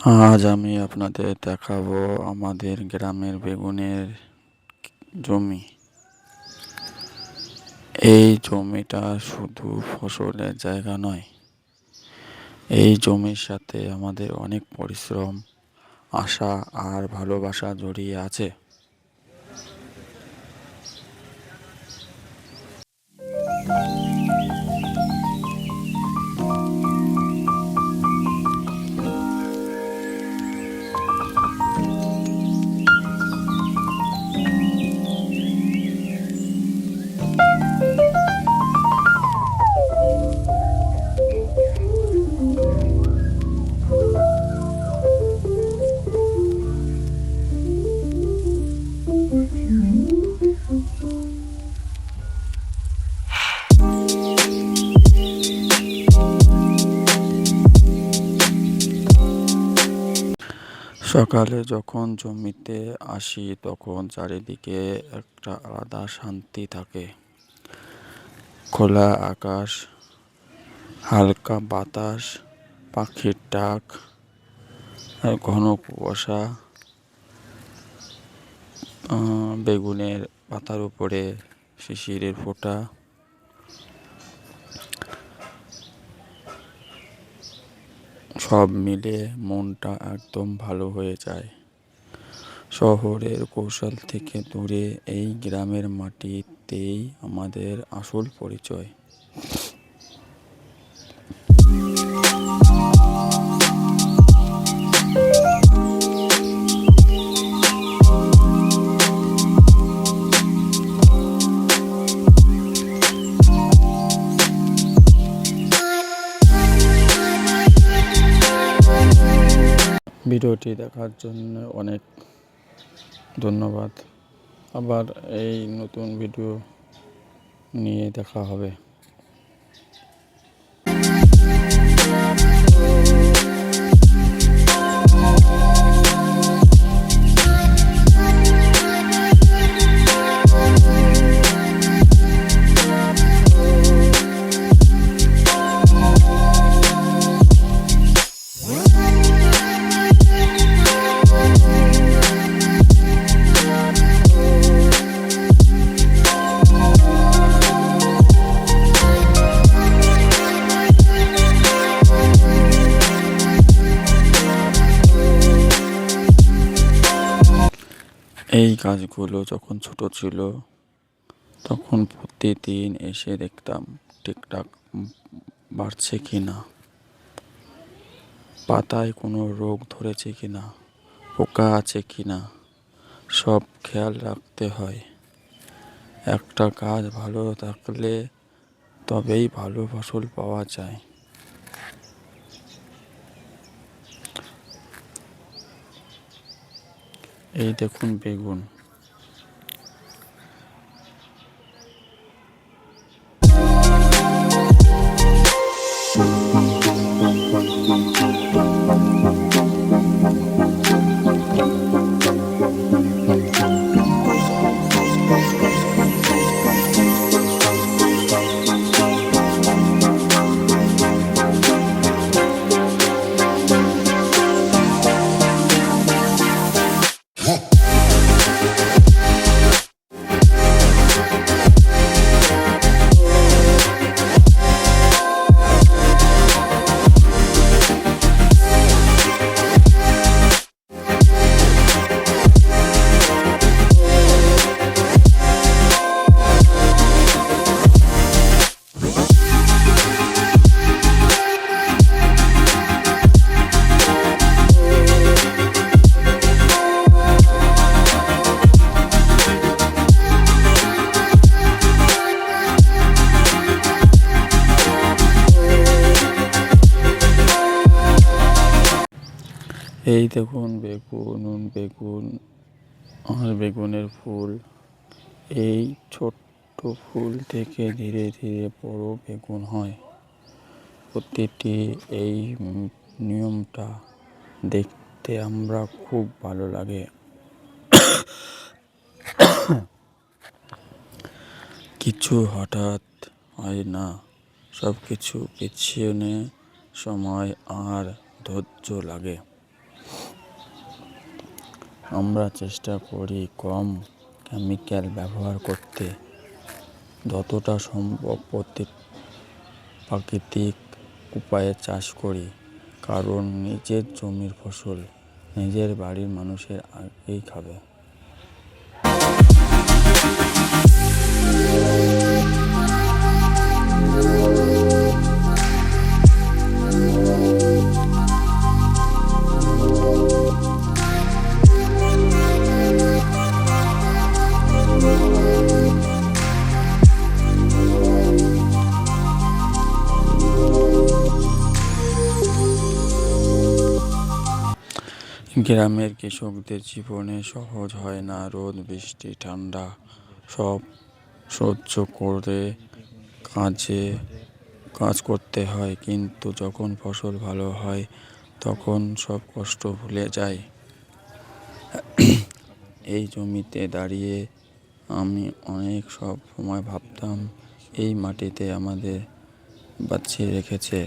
আজ আমি আপনাদের দেখাবো আমাদের গ্রামের বেগুনের জমি। এই জমিটা শুধু ফসলের জায়গা নয়, এই জমির সাথে আমাদের অনেক পরিশ্রম, আশা আর ভালোবাসা জড়িয়ে আছে। সকালে যখন জমিতে আসি তখন চারিদিকে একটা আলাদা শান্তি থাকে। খোলা আকাশ, হালকা বাতাস, পাখির ডাক আর ঘন কুয়াশা। বেগুনের পাতার উপরে শিশিরের ফোঁটা, সব মিলে মনটা একদম ভালো হয়ে যায়। শহরের কৌশল থেকে দূরে এই গ্রামের মাটিতেই আমাদের আসল পরিচয়। ভিডিওটি দেখার জন্য অনেক ধন্যবাদ। আবার এই নতুন ভিডিও নিয়ে দেখা হবে। এই গাছগুলো যখন ছোট ছিল তখন প্রতিদিন এসে দেখতাম ঠিকঠাক বাড়ছে কিনা, পাতায় কোনো রোগ ধরেছে কিনা, পোকা আছে কিনা, সব খেয়াল রাখতে হয়। একটা গাছ ভালো থাকলে তবেই ভালো ফসল পাওয়া যায়। এই দেখুন বেগুন। এই দেখুন বেগুন আর বেগুনের ফুল। এই ছোট্ট ফুল থেকে ধীরে ধীরে বড় বেগুন হয়। প্রতিটি এই নিয়মটা দেখতে আমরা খুব ভালো লাগে। কিছু হঠাৎ হয় না, সব কিছু পিছনে সময় আর ধৈর্য লাগে। আমরা চেষ্টা করি কম কেমিক্যাল ব্যবহার করতে, যতটা সম্ভব প্রাকৃতিক উপায়ে চাষ করি। কারণ নিজের জমির ফসল নিজের বাড়ির মানুষের আগেই খাবে। গ্রামের কৃষকদের জীবনে সহজ হয় না। রোদ, বৃষ্টি, ঠান্ডা সব সহ্য করে কাজ করতে হয়। কিন্তু যখন ফসল ভালো হয় তখন সব কষ্ট ভুলে যায়। এই জমিতে দাঁড়িয়ে আমি সব সময় ভাবতাম, এই মাটিতে আমাদের বাঁচিয়ে রেখেছে।